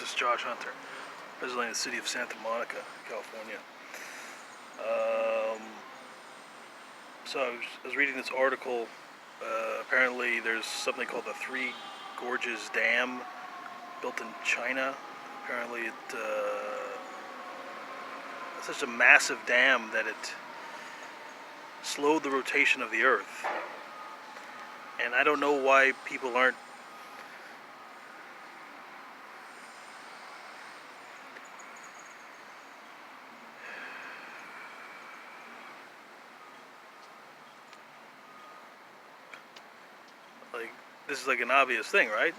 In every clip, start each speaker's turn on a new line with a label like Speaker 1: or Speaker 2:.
Speaker 1: This is Josh Hunter, presently in the city of Santa Monica, California. So I was reading this article. Apparently there's something called the Three Gorges Dam built in China. Apparently it's such a massive dam that it slowed the rotation of the earth. And I don't know why people aren't like, this is like an obvious thing, right?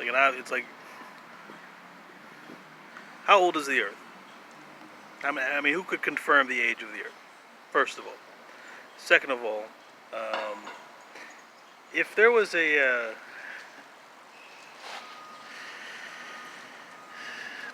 Speaker 1: It's like, how old is the earth? I mean, who could confirm the age of the earth? First of all. Second of all, if there was a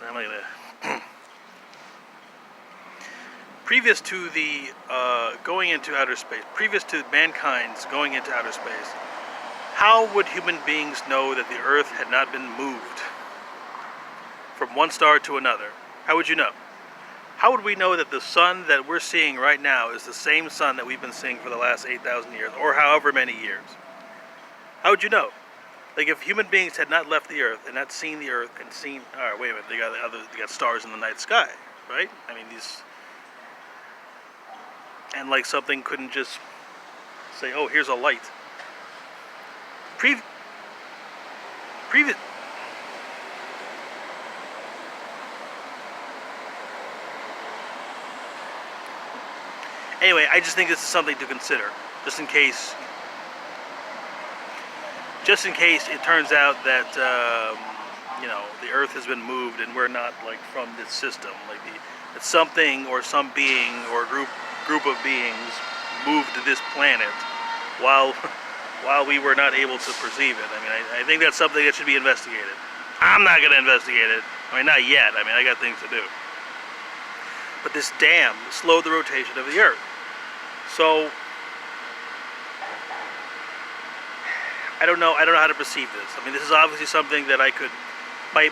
Speaker 1: I'm not gonna previous to the going into outer space, previous to mankind's going into outer space, how would human beings know that the earth had not been moved from one star to another? How would you know? How would we know that the sun that we're seeing right now is the same sun that we've been seeing for the last 8,000 years, or however many years? How would you know? Like, if human beings had not left the earth and not seen the earth and seen, all right, wait a minute, they got stars in the night sky, right? I mean, and like something couldn't just say, oh, here's a light. Previous. Anyway, I just think this is something to consider, just in case it turns out that the Earth has been moved and we're not like from this system. Like that something or some being or group of beings moved to this planet while we were not able to perceive it. I mean, I think that's something that should be investigated. I'm not going to investigate it. I mean, not yet. I mean, I got things to do. But this dam slowed the rotation of the Earth. So I don't know how to perceive this. I mean, this is obviously something that I could, my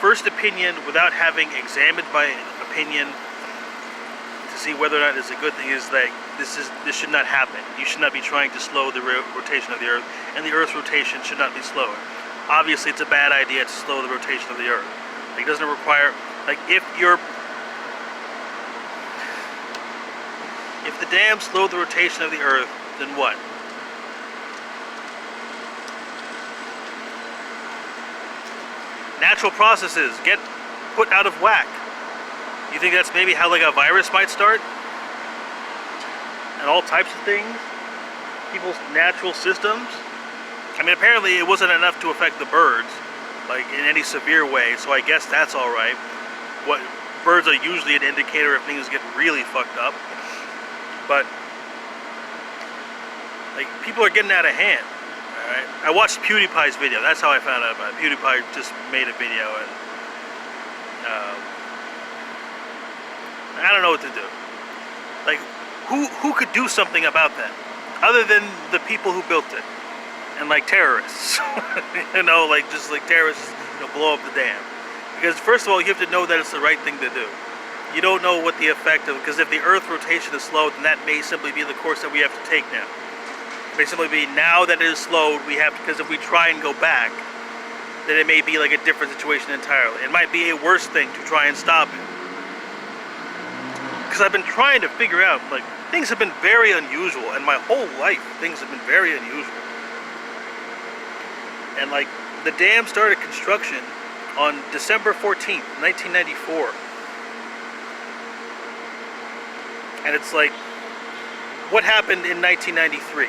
Speaker 1: first opinion, without having examined my opinion to see whether or not it's a good thing, is that this should not happen. You should not be trying to slow the rotation of the Earth, and the Earth's rotation should not be slowed. Obviously, it's a bad idea to slow the rotation of the Earth. Like, it doesn't require, like, if the dam slowed the rotation of the Earth, then what? Natural processes get put out of whack. You think that's maybe how like a virus might start? And all types of things? People's natural systems? I mean, apparently it wasn't enough to affect the birds, like in any severe way, so I guess that's alright. Birds are usually an indicator if things get really fucked up. But like, people are getting out of hand. Alright? I watched PewDiePie's video. That's how I found out about it. PewDiePie just made a video, and I don't know what to do. Like, who could do something about that other than the people who built it, and like terrorists? Like just like terrorists, blow up the dam. Because first of all, you have to know that it's the right thing to do. You don't know what the effect of, because if the Earth rotation is slowed, then that may simply be the course that we have to take now. It may simply be, now that it is slowed, we have to, because if we try and go back, then it may be like a different situation entirely. It might be a worse thing to try and stop it. Because I've been trying to figure out, like, things have been very unusual, and my whole life, things have been very unusual. And like, the dam started construction on December 14th, 1994. And it's like, what happened in 1993?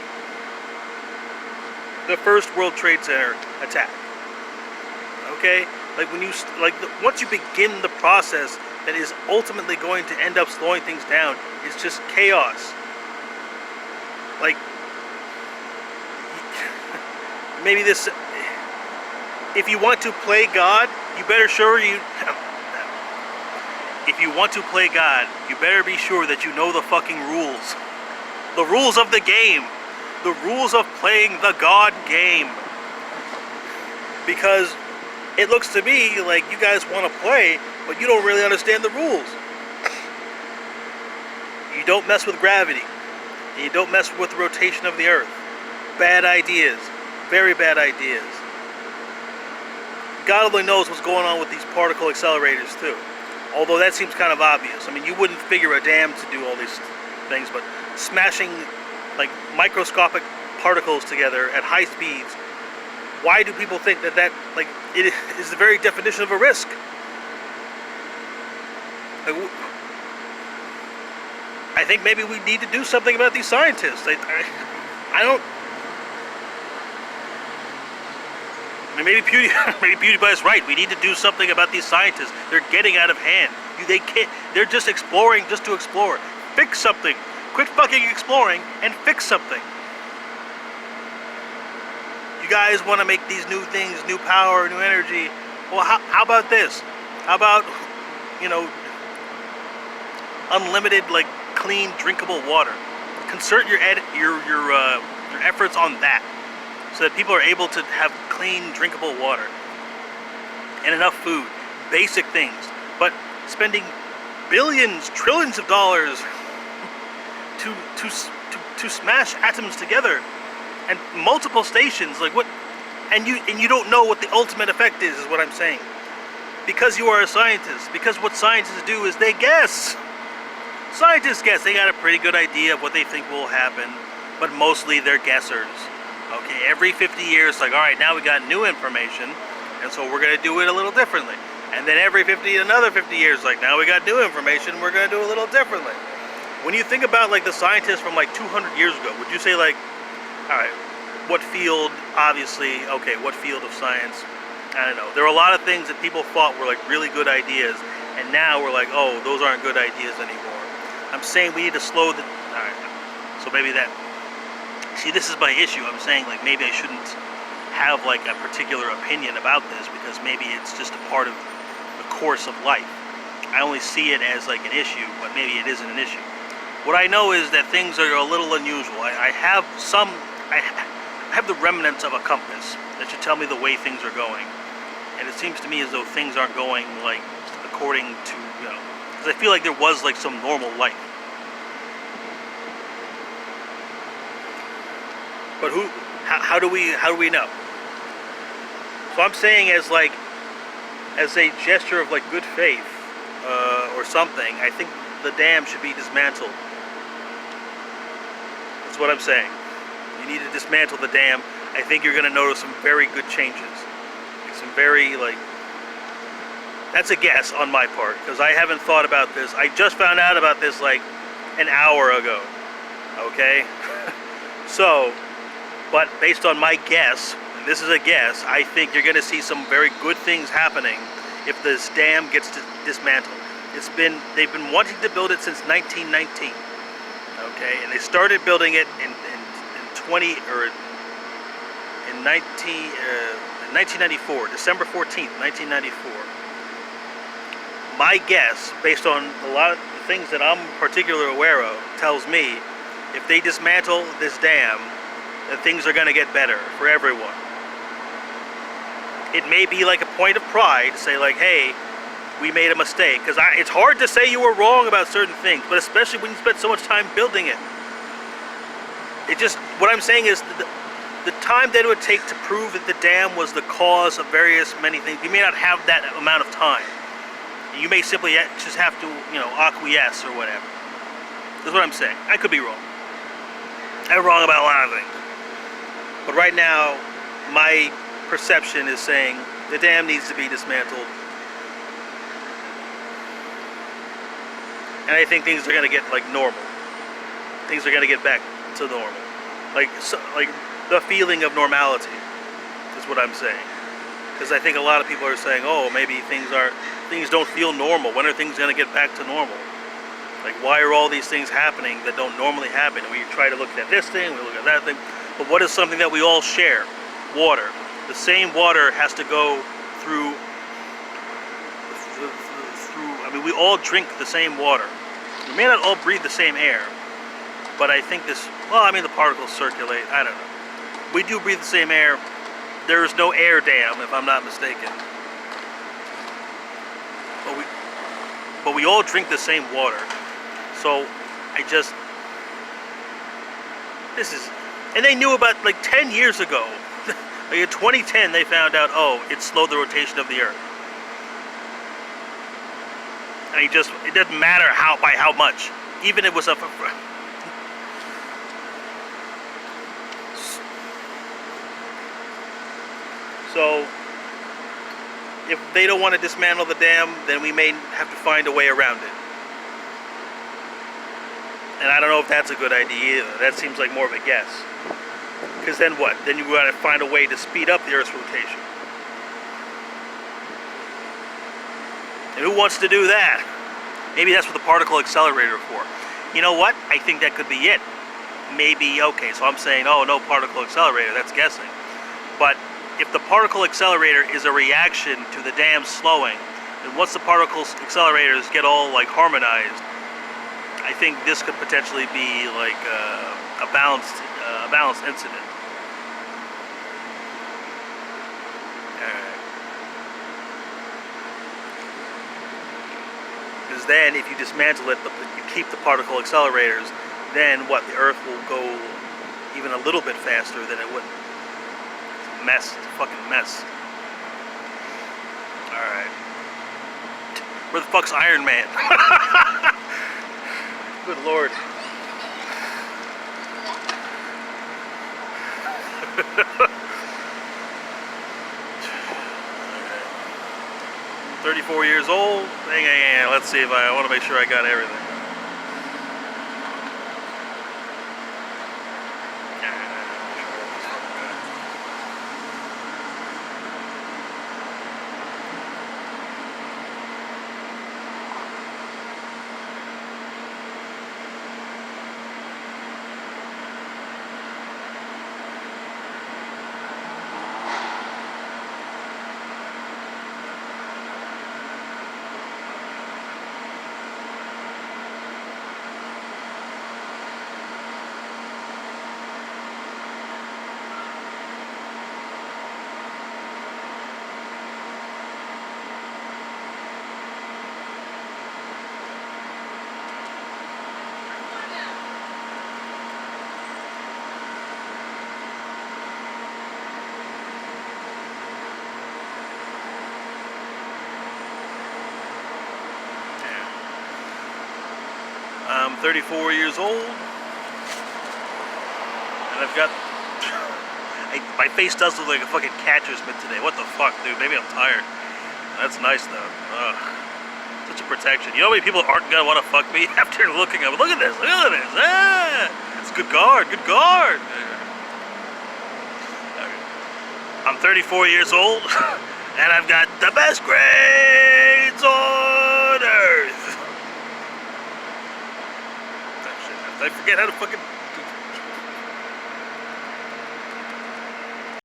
Speaker 1: The first World Trade Center attack. Okay? Like, once you begin the process that is ultimately going to end up slowing things down, it's just chaos. Like, maybe this, if you want to play God, you better if you want to play God, you better be sure that you know the fucking rules. The rules of the game. the rules of playing the God game. Because it looks to me like you guys want to play, but you don't really understand the rules. You don't mess with gravity. And you don't mess with the rotation of the Earth. Bad ideas. Very bad ideas. God only knows what's going on with these particle accelerators too. Although that seems kind of obvious. I mean, you wouldn't figure a dam to do all these things, but smashing like microscopic particles together at high speeds, why do people think that like it is the very definition of a risk? Like, I think maybe we need to do something about these scientists. I don't. I mean, maybe PewDiePie's right. We need to do something about these scientists. They're getting out of hand. They can't. They're just exploring just to explore. Fix something. Quit fucking exploring and fix something. You guys want to make these new things, new power, new energy. Well, how about this? How about, you know, unlimited, like, clean, drinkable water? Concert your efforts on that, so that people are able to have clean, drinkable water and enough food, basic things. But spending billions, trillions of dollars to smash atoms together and multiple stations, like what? And you don't know what the ultimate effect is what I'm saying. Because you are a scientist. Because what scientists do is they guess. Scientists guess. They got a pretty good idea of what they think will happen, but mostly they're guessers. Okay, every 50 years, like, all right, now we got new information, and so we're gonna do it a little differently. And then another 50 years, like, now we got new information, we're gonna do a little differently. When you think about, like, the scientists from, like, 200 years ago, would you say, like, all right, what field, obviously, okay, what field of science? I don't know. There are a lot of things that people thought were, like, really good ideas, and now we're like, oh, those aren't good ideas anymore. I'm saying we need to slow the, all right, so maybe that, see, this is my issue. I'm saying, like, maybe I shouldn't have, like, a particular opinion about this, because maybe it's just a part of the course of life. I only see it as, like, an issue, but maybe it isn't an issue. What I know is that things are a little unusual. I have the remnants of a compass that should tell me the way things are going. And it seems to me as though things aren't going, like, according to, you know, because I feel like there was, like, some normal life. But how do we know? So I'm saying as a gesture of, like, good faith, or something, I think the dam should be dismantled. That's what I'm saying. You need to dismantle the dam. I think you're gonna notice some very good changes. Like, some very, like, that's a guess on my part, because I haven't thought about this. I just found out about this, like, an hour ago. Okay? So, but based on my guess, and this is a guess, I think you're going to see some very good things happening if this dam gets dismantled. They've been wanting to build it since 1919. Okay, and they started building it in 1994, December 14th, 1994. My guess, based on a lot of the things that I'm particularly aware of, tells me if they dismantle this dam, that things are going to get better for everyone. It may be like a point of pride to say, like, hey, we made a mistake. Because it's hard to say you were wrong about certain things, but especially when you spent so much time building it. It just, what I'm saying is, the time that it would take to prove that the dam was the cause of many things, you may not have that amount of time. You may simply just have to, you know, acquiesce or whatever. That's what I'm saying. I could be wrong. I'm wrong about a lot of things. But right now, my perception is saying the dam needs to be dismantled. And I think things are going to get, like, normal. Things are going to get back to normal. Like the feeling of normality is what I'm saying. Because I think a lot of people are saying, oh, maybe things don't feel normal. When are things going to get back to normal? Like, why are all these things happening that don't normally happen? And we try to look at this thing, we look at that thing. But what is something that we all share? Water. The same water has to go through, I mean, we all drink the same water. We may not all breathe the same air, But I think this, well, I mean, the particles circulate. I don't know. We do breathe the same air. There is no air dam, if I'm not mistaken. But we all drink the same water. So this is, and they knew about like 10 years ago. Like in 2010, they found out, oh, it slowed the rotation of the Earth. And it doesn't matter by how much. Even if it was a. So, if they don't want to dismantle the dam, then we may have to find a way around it. And I don't know if that's a good idea either. That seems like more of a guess. Because then what? Then you got to find a way to speed up the Earth's rotation. And who wants to do that? Maybe that's what the particle accelerator for. You know what? I think that could be it. Maybe, okay, so I'm saying, oh, no particle accelerator, that's guessing. But if the particle accelerator is a reaction to the dam slowing, and once the particle accelerators get all like harmonized, I think this could potentially be like a balanced incident. Because then, if you dismantle it, you keep the particle accelerators, then what? The Earth will go even a little bit faster than it would. It's a mess. It's a fucking mess. Alright. Where the fuck's Iron Man? Good Lord. I'm 34 years old. Hang on, let's see if I want to make sure I got everything. 34 years old, and I've got, my face does look like a fucking catcher's mitt today. What the fuck, dude? Maybe I'm tired. That's nice though. Ugh. Such a protection. You know how many people aren't gonna want to fuck me after looking at me? Look at this, look at this. Ah, it's good guard, good guard. I'm 34 years old, and I've got the best grades on earth. I forget how to fucking